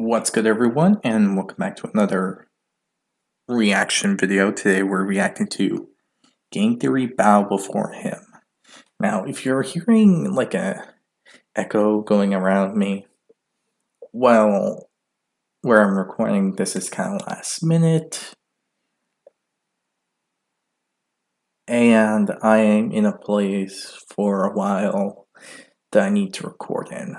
What's good, everyone, and welcome back to another reaction video. Today we're reacting to Game Theory Bow Before Him. Now, if you're hearing like a echo going around me, well, where I'm recording this is kind of last minute, and I am in a place for a while that I need to record in.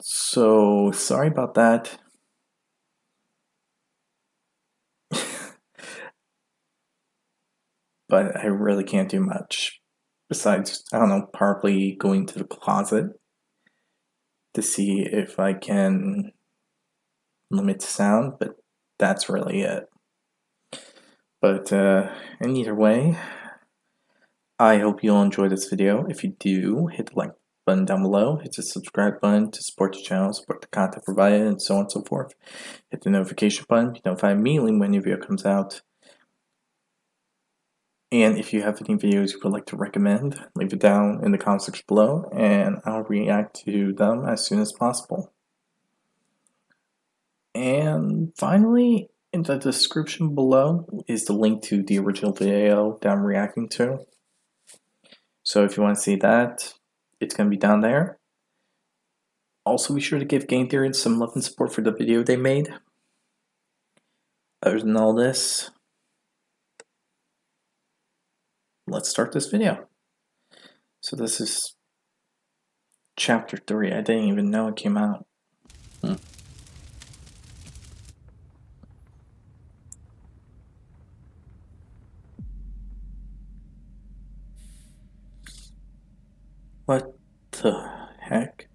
So, sorry about that. But I really can't do much besides, I don't know, probably going to the closet to see if I can limit sound, but that's really it. But in either way, I hope you'll enjoy this video. If you do, hit the like button down below, hit the subscribe button to support the channel, support the content provided, and so on and so forth. Hit the notification button to be notified immediately when a new video comes out. And if you have any videos you would like to recommend, leave it down in the comment section below, and I'll react to them as soon as possible. And finally, in the description below is the link to the original video that I'm reacting to. So if you want to see that, it's going to be down there. Also, be sure to give Game Theory some love and support for the video they made. Other than all this, let's start this video. So this is chapter 3. I didn't even know it came out. What the heck?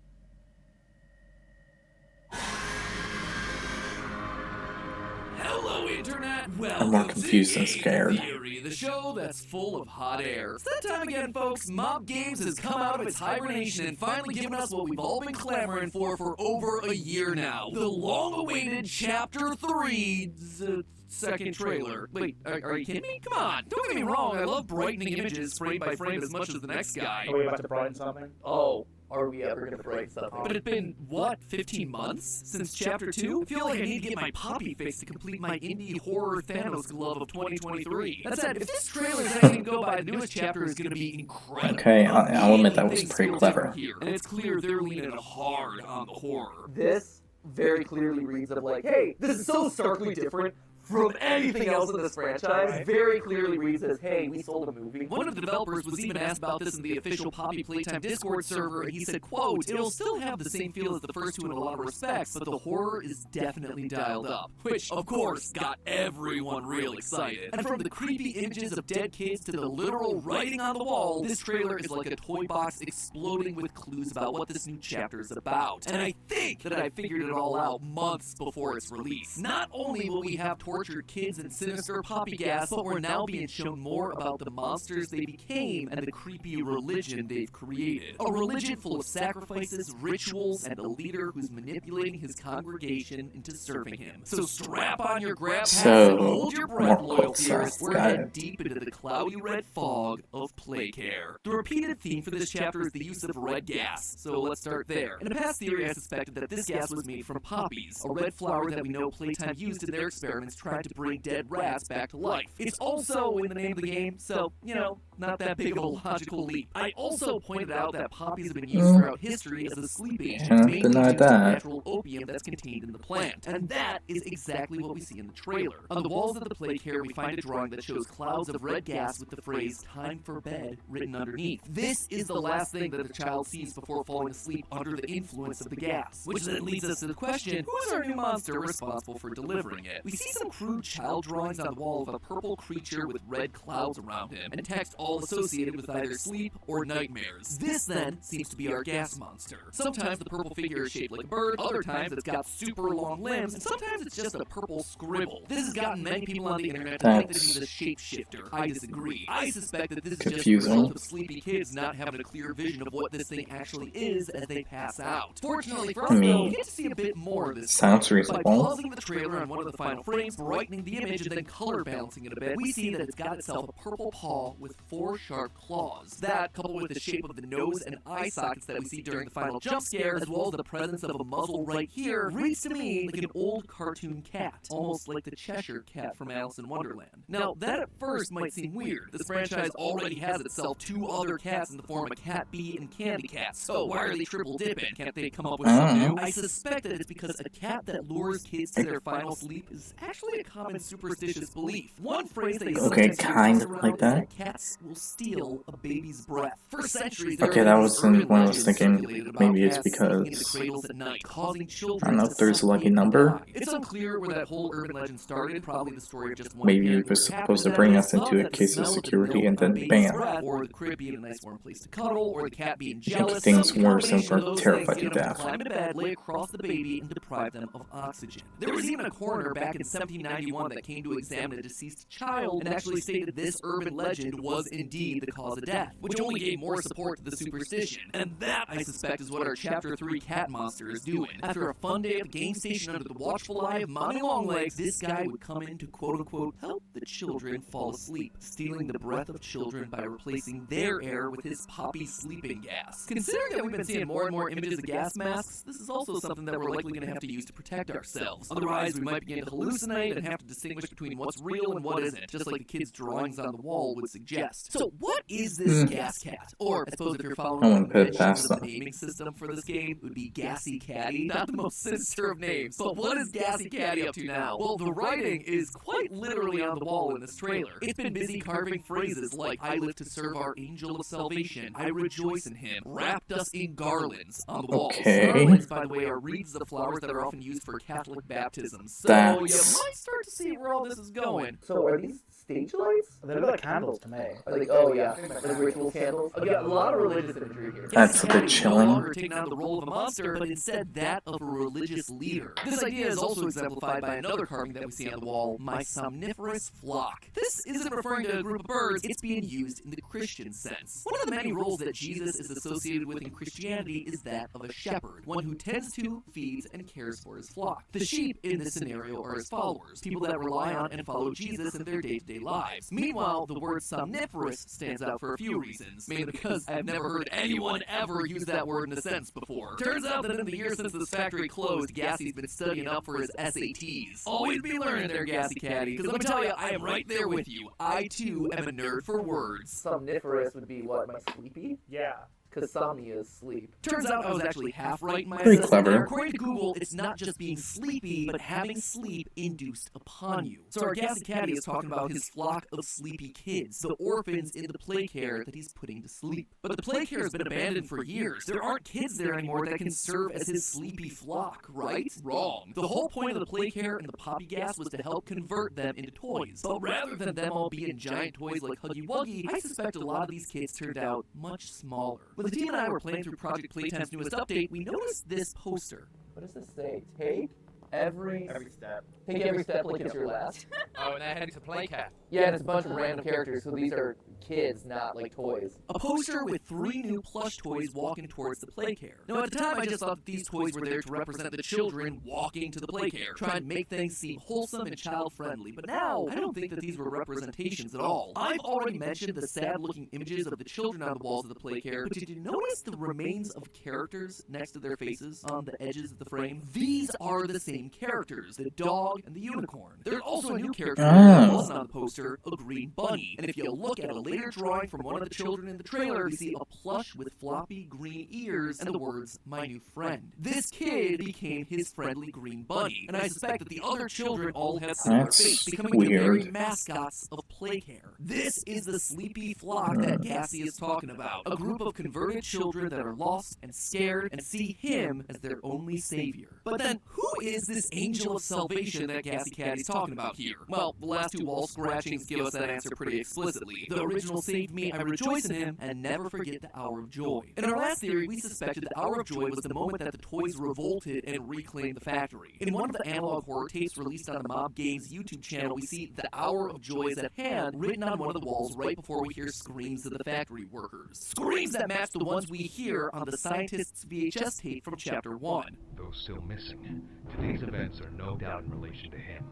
Hello, Internet. I'm more confused than scared. Theory, the show that's full of hot air. It's that time again, folks. Mob Games has come out of its hibernation and finally given us what we've all been clamoring for over a year now. The long-awaited Chapter 3's second trailer. Wait, are you kidding me? Come on. Don't get me wrong. I love brightening images frame by frame as much as the next guy. Are we about to brighten something? Oh. Are we ever going to brighten something? But it's been, what, 15 months since Chapter 2? I feel like I need to get my poppy fix to complete my indie horror Thanos glove of 2023. That said, if this trailer is anything to go by, the newest chapter is going to be incredible. Okay, I'll admit that was pretty clever. Here, and it's clear they're leaning hard on the horror. This very clearly reads of like, hey, this is so starkly different from anything else in this franchise. Very clearly reads as, hey, we sold a movie. One of the developers was even asked about this in the official Poppy Playtime Discord server, and he said, quote, it'll still have the same feel as the first two in a lot of respects, but the horror is definitely dialed up. Which, of course, got everyone real excited. And from the creepy images of dead kids to the literal writing on the wall, this trailer is like a toy box exploding with clues about what this new chapter is about. And I think that I figured it all out months before its release. Not only will we have tortured kids and sinister poppy gas, but we're now being shown more about the monsters they became and the creepy religion they've created. A religion full of sacrifices, rituals, and a leader who's manipulating his congregation into serving him. So strap on your grab packs and hold your breath, loyal theorists. We're heading deep into the cloudy red fog of play care. The repeated theme for this chapter is the use of red gas, so let's start there. In a past theory, I suspected that this gas was made from poppies, a red flower that we know Playtime used in their experiments trying to bring dead rats back to life. It's also in the name of the game, so, you know, not that big of a logical leap. I also pointed out that poppies have been used throughout history as a sleep agent, mainly due to the natural opium that's contained in the plant. And that is exactly what we see in the trailer. On the walls of the play care, we find a drawing that shows clouds of red gas with the phrase, time for bed, written underneath. This is the last thing that the child sees before falling asleep under the influence of the gas. Which then leads us to the question, who's our new monster responsible for delivering it? We see some crude child drawings on the wall of a purple creature with red clouds around him, and text all associated with either sleep or nightmares. This, then, seems to be our gas monster. Sometimes the purple figure is shaped like a bird, other times it's got super long limbs, and sometimes it's just a purple scribble. This has gotten many people on the internet to think that he's a shapeshifter. I disagree. I suspect that this is just the result of sleepy kids not having a clear vision of what this thing actually is as they pass out. Fortunately for us, though, we get to see a bit more of this. Sounds reasonable. By pausing the trailer on one of the final frames, brightening the image and then color balancing it a bit, we see that it's got itself a purple paw with 4 sharp claws. That, coupled with the shape of the nose and eye sockets that we see during the final jump scare, as well as the presence of a muzzle right here, reads to me like an old cartoon cat, almost like the Cheshire Cat from Alice in Wonderland. Now, that at first might seem weird. This franchise already has itself 2 other cats in the form of Cat Bee and Candy Cat, so why are they triple dipping? Can't they come up with something new? I suspect that it's because a cat that lures kids to their final sleep is actually a common superstitious belief. One phrase they sometimes kind toss of around like is that. Cats will steal a baby's breath. For centuries, Okay, that wasn't when I was thinking. Maybe it's because I don't know if there's a lucky number. It's unclear where that whole urban legend started. Probably the story of just one Maybe parent it was who happened supposed to that bring day us into saw a that the case of smell the security, milk and on then baby's bam. breath, or the crib being a nice warm place to cuddle, or the cat being Make jealous. things Some worse and combination of those terrified things to get 'em death. climb into bed, lay across the baby, and deprive them of oxygen. There was even a coroner back in 1791 that came to examine a deceased child and actually stated this urban legend was indeed the cause of death, which only gave more support to the superstition. And that, I suspect, is what our Chapter 3 cat monster is doing. After a fun day at the game station under the watchful eye of Mommy Longlegs, this guy would come in to quote-unquote help the children fall asleep, stealing the breath of children by replacing their air with his poppy sleeping gas. Considering that we've been seeing more and more images of gas masks, this is also something that we're likely going to have to use to protect ourselves. Otherwise, we might begin to hallucinate and have to distinguish between what's real and what isn't, just like the kids' drawings on the wall would suggest. So what is this gas cat? Or, I suppose if you're following the conventions of the naming system for this game, it would be Gassy Caddy. Not the most sinister of names, but what is Gassy Caddy up to now? Well, the writing is quite literally on the wall in this trailer. It's been busy carving phrases like, I live to serve our angel of salvation, I rejoice in him, wrapped us in garlands on the walls. Okay. Garlands, by the way, are wreaths of flowers that are often used for Catholic baptisms. So you might start to see where all this is going. So are these stage lights? They look like candles to me. Like, oh yeah, like ritual candles. Again, a lot of religious imagery here. That's a bit Caddy chilling. no longer taking on the role of a monster, but instead that of a religious leader. This idea is also exemplified by another carving that we see on the wall, my somniferous flock. This isn't referring to a group of birds, it's being used in the Christian sense. One of the many roles that Jesus is associated with in Christianity is that of a shepherd, one who tends to, feeds, and cares for his flock. The sheep in this scenario are his followers, people that rely on and follow Jesus in their day-to-day lives. Meanwhile, the word somniferous stands out for a few reasons, mainly because I've never heard anyone ever use that word in a sentence before. Turns out that in the years since this factory closed, Gassy's been studying up for his SATs. Always be learning there, Gassy Caddy, because let me tell you, I am right there with you. I too am a nerd for words. Somniferous would be what, my sleepy? Yeah. Because somnia is sleep. Turns out I was actually half right in my Pretty assessment clever. there. According to Google, it's not just being sleepy, but having sleep induced upon you. So our Gassy Caddy is talking about his flock of sleepy kids, the orphans in the play care that he's putting to sleep. But the play care has been abandoned for years. There aren't kids there anymore that can serve as his sleepy flock, right? Wrong. The whole point of the play care and the poppy gas was to help convert them into toys. But rather than them all being giant toys like Huggy Wuggy, I suspect a lot of these kids turned out much smaller. When the team and I were playing through Project Playtime's newest update, we noticed this poster. What does this say? Take every step. take every step like it's your last. Oh, and they're heading to play cat. Yeah, and it's a bunch of random characters, so these are kids, not like toys. A poster with 3 new plush toys walking towards the play care. Now, at the time, I just thought that these toys were there to represent the children walking to the play care, trying to make things seem wholesome and child-friendly. But now, I don't think that these were representations at all. I've already mentioned the sad-looking images of the children on the walls of the play care, but did you notice the remains of characters next to their faces on the edges of the frame? These are the same characters, the dog and the unicorn. There's also a new character that wasn't on the poster, a green bunny. And if you look at a later drawing from one of the children in the trailer, we see a plush with floppy green ears and the words, my new friend. This kid became his friendly green bunny, and I suspect that the other children all have similar That's fates, becoming the very weird. mascots of Playcare. This is the sleepy flock that Gassy is talking about, a group of converted children that are lost and scared and see him as their only savior. But then, who is this angel of salvation that Gassy Caddy's talking about here? Well, the last 2 wall scratchings give us that answer pretty explicitly. The original saved me, I rejoice in him, and never forget the hour of joy. In our last theory, we suspected the hour of joy was the moment that the toys revolted and reclaimed the factory. In one of the analog horror tapes released on the Mob Games YouTube channel, we see the hour of joy is at hand written on one of the walls right before we hear screams of the factory workers. Screams that match the ones we hear on the scientist's VHS tape from Chapter 1. Though still missing, today's events are no doubt in relation to him.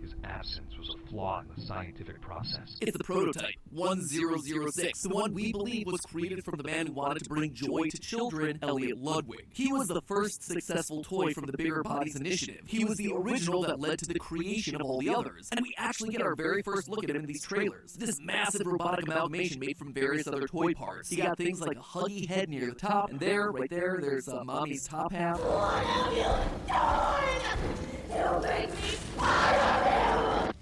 his absence was a flaw in the scientific process. It's the prototype, 1006, the one we believe was created from the man who wanted to bring joy to children, Elliot Ludwig. He was the first successful toy from the Bigger Bodies initiative. He was the original that led to the creation of all the others, and we actually get our very first look at him in these trailers. This massive robotic amalgamation made from various other toy parts. You got things like a huggy head near the top, and there, right there, there's Mommy's top half. What have you done? You make me fire him!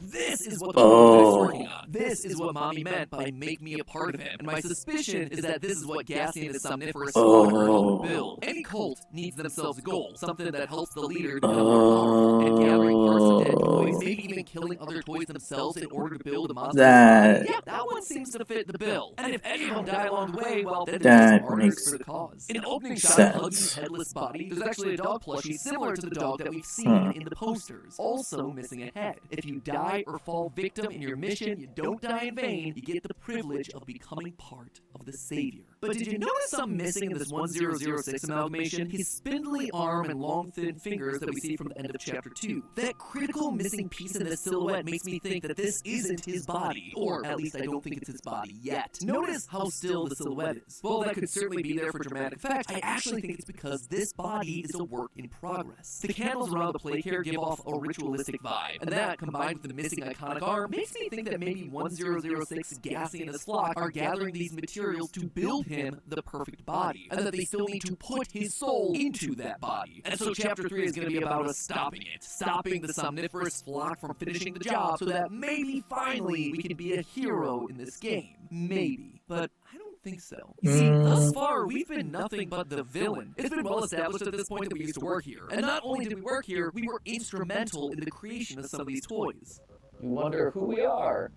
This is what the prototype's working on. This is what Mommy meant by make me a part of him. And my suspicion is that this is what Gassy and his somniferous slaughter help build. Any cult needs themselves a goal, something that helps the leader become more powerful. And gathering parts of dead toys, maybe even killing other toys themselves in order to build a monster. Yeah, that one seems to fit the bill. And if any of them die along the way, well, then they're just martyrs for the cause. In an opening shot of Huggy's headless body, there's actually a dog plushie similar to the dog that we've seen in the posters, also missing a head. If you die or fall victim in your mission, you don't die in vain, you get the privilege of becoming part of the Savior. But did you notice something missing in this 1006 amalgamation? His spindly arm and long thin fingers that we see from the end of chapter 2. That critical missing piece in the silhouette makes me think that this isn't his body, or at least I don't think it's his body yet. Notice how still the silhouette is. Well, that could certainly be there for dramatic effect. I actually think it's because this body is a work in progress. The candles around the plate here give off a ritualistic vibe, and that, combined with the missing iconic arm, makes me think that maybe 1006, Gassy, and his flock are gathering these materials to build him the perfect body, and that they still need to put his soul into that body. And so chapter 3 is going to be about us stopping it, stopping the somniferous flock from finishing the job, so that maybe finally we can be a hero in this game. Maybe. But I don't think so. You see, thus far, we've been nothing but the villain. It's been well established at this point that we used to work here. And not only did we work here, we were instrumental in the creation of some of these toys. You wonder who we are.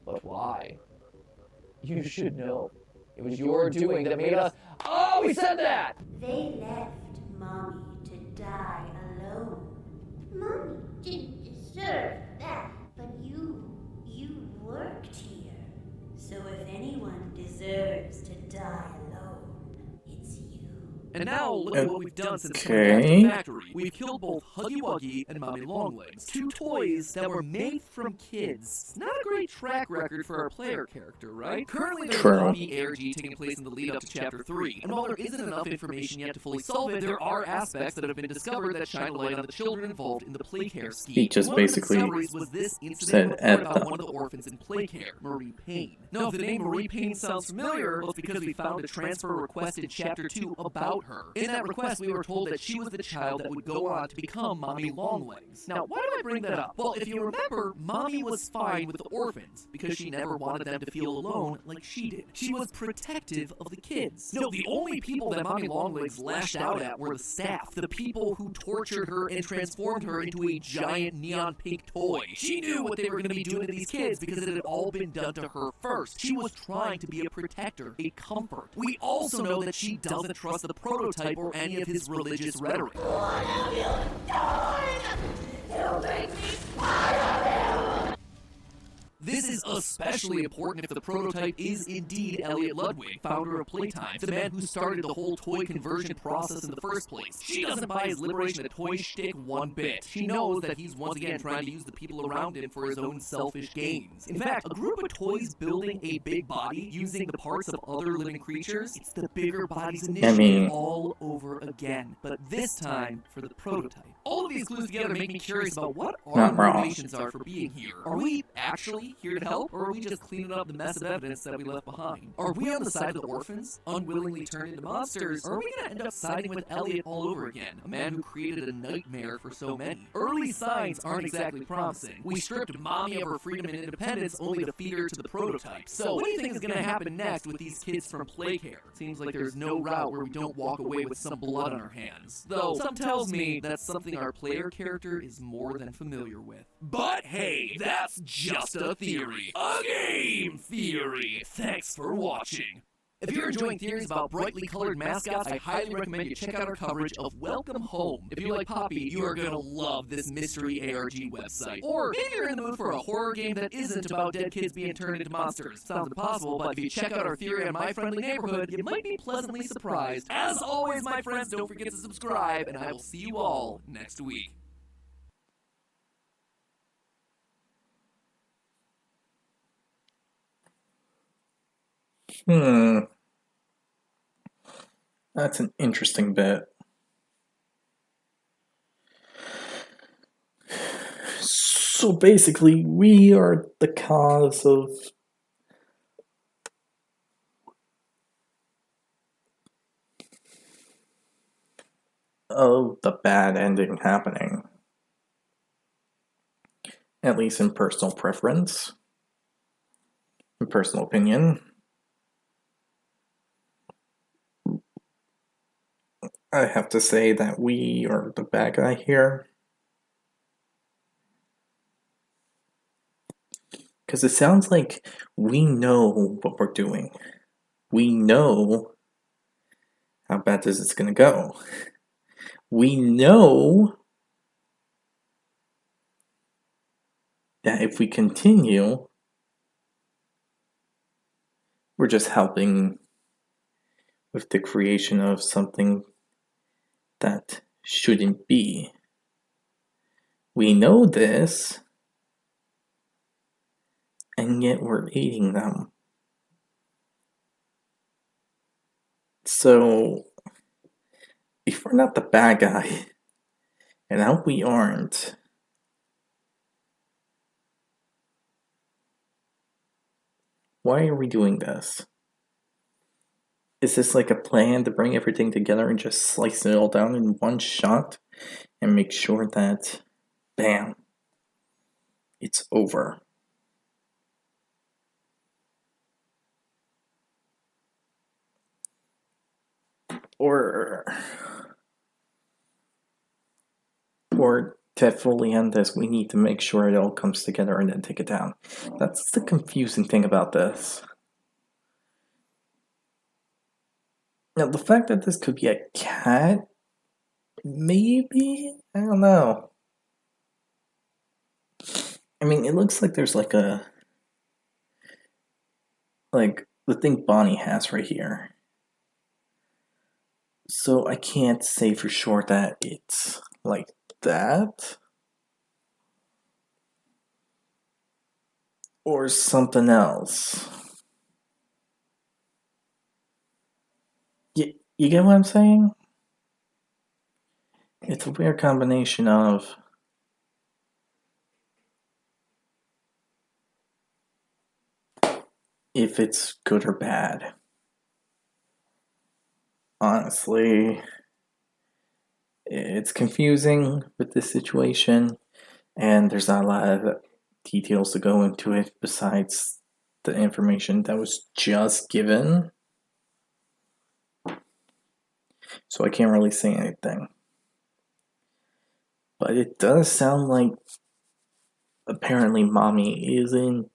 But why? You should know. It was your doing that made us... Oh, we said that! They left Mommy to die alone. Mommy didn't deserve that, but you worked here. So if anyone deserves to die alone, it's you. And now, look at what we've done since coming back to the factory. We've killed both Huggy Wuggy and Mommy Longlegs, two toys that were made from kids. Not a great track record for our player character, right? Currently, there's a puppy ARG taking place in the lead-up to Chapter 3, and while there isn't enough information yet to fully solve it, there are aspects that have been discovered that shine a light on the children involved in the play care scheme. He just basically was this said incident at about one of the orphans in play care, Marie Payne. Now, if the name Marie Payne sounds familiar, well, it's because we found a transfer request in Chapter 2 about her. In that request, we were told that she was the child that would go on to become Mommy Longlegs. Now, why do I bring that up? Well, if you remember, Mommy was fine with the orphans because she never wanted them to feel alone like she did. She was protective of the kids. No, the only people that Mommy Longlegs lashed out at were the staff, the people who tortured her and transformed her into a giant neon pink toy. She knew what they were going to be doing to these kids because it had all been done to her first. She was trying to be a protector, a comfort. We also know that she doesn't trust the prototype or any of his religious rhetoric. What have you done? You make me fire him! This is especially important if the prototype is indeed Elliot Ludwig, founder of Playtime, the man who started the whole toy conversion process in the first place. She doesn't buy his liberation of toy shtick one bit. She knows that he's once again trying to use the people around him for his own selfish gains. In fact, a group of toys building a big body using the parts of other living creatures, it's the Bigger Bodies initiative all over again, but this time for the prototype. All of these clues together make me curious about what our motivations are for being here. Are we actually here to help, or are we just cleaning up the mess of evidence that we left behind? Are we on the side of the orphans, unwillingly turned into monsters, or are we going to end up siding with Elliot all over again, a man who created a nightmare for so many? Early signs aren't exactly promising. We stripped Mommy of her freedom and independence only to feed her to the prototype. So what do you think is going to happen next with these kids from play care? Seems like there's no route where we don't walk away with some blood on our hands. Though, some tells me that's something our player character is more than familiar with. But hey, that's just a theory. A game theory. Thanks for watching. If you're enjoying theories about brightly colored mascots, I highly recommend you check out our coverage of Welcome Home. If you like Poppy, you are going to love this mystery ARG website. Or maybe you're in the mood for a horror game that isn't about dead kids being turned into monsters. Sounds impossible, but if you check out our theory on My Friendly Neighborhood, you might be pleasantly surprised. As always, my friends, don't forget to subscribe, and I will see you all next week. That's an interesting bit. So basically, we are the cause of the bad ending happening. At least in personal preference, in personal opinion. I have to say that we are the bad guy here. Because it sounds like we know what we're doing. We know how bad this is going to go. We know that if we continue, we're just helping with the creation of something that shouldn't be. We know this, and yet we're aiding them. So, if we're not the bad guy, and I hope we aren't, why are we doing this? Is this like a plan to bring everything together and just slice it all down in one shot and make sure that, bam, it's over? Or to fully end this, we need to make sure it all comes together and then take it down. That's the confusing thing about this. Now, the fact that this could be a cat, maybe? I don't know. I mean, it looks like there's like the thing Bonnie has right here. So I can't say for sure that it's like that. Or something else. You get what I'm saying? It's a weird combination of if it's good or bad. Honestly, it's confusing with this situation, and there's not a lot of details to go into it besides the information that was just given. So I can't really say anything. But it does sound like apparently Mommy isn't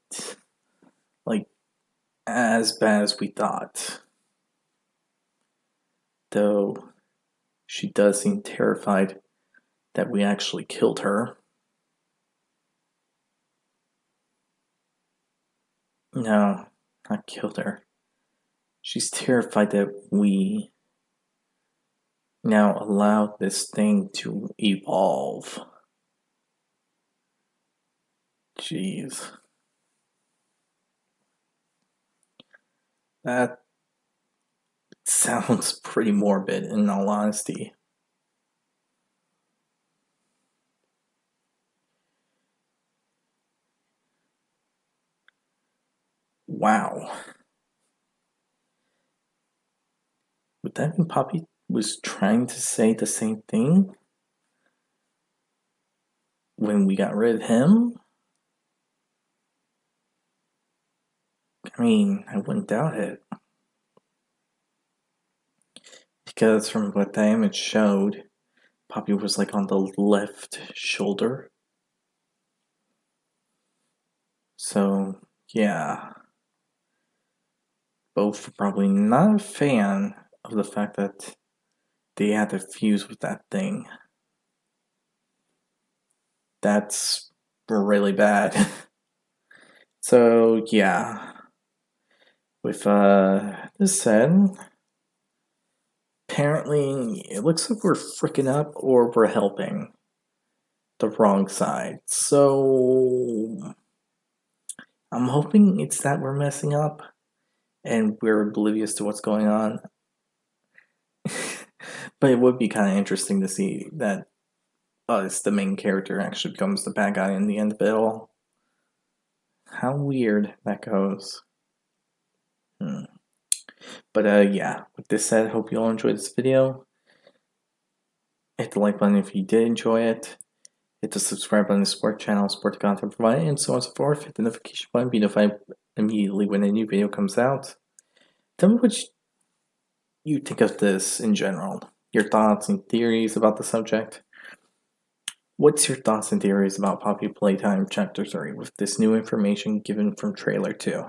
like as bad as we thought. Though she does seem terrified that we actually killed her. No, not killed her. She's terrified that we now allowed this thing to evolve. Jeez. That sounds pretty morbid, in all honesty. Wow. Would that mean Poppy was trying to say the same thing when we got rid of him? I mean, I wouldn't doubt it. Because from what the image showed, Poppy was like on the left shoulder. So, yeah. both probably not a fan of the fact that they had to fuse with that thing. That's really bad. So yeah, with this said, apparently it looks like we're freaking up or we're helping the wrong side. So I'm hoping it's that we're messing up and we're oblivious to what's going on. But it would be kind of interesting to see that us, the main character, actually becomes the bad guy in the end of it all. How weird that goes. But yeah, with this said, hope you all enjoyed this video. Hit the like button if you did enjoy it. Hit the subscribe button to support the channel, support the content provided, and so on and so forth. Hit the notification button, be notified immediately when a new video comes out. Tell me what you think of this in general. Your thoughts and theories about the subject. What's your thoughts and theories about Poppy Playtime Chapter 3 with this new information given from Trailer 2?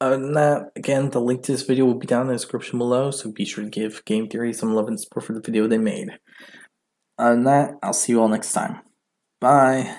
Other than that, again, the link to this video will be down in the description below, so be sure to give Game Theory some love and support for the video they made. Other than that, I'll see you all next time. Bye!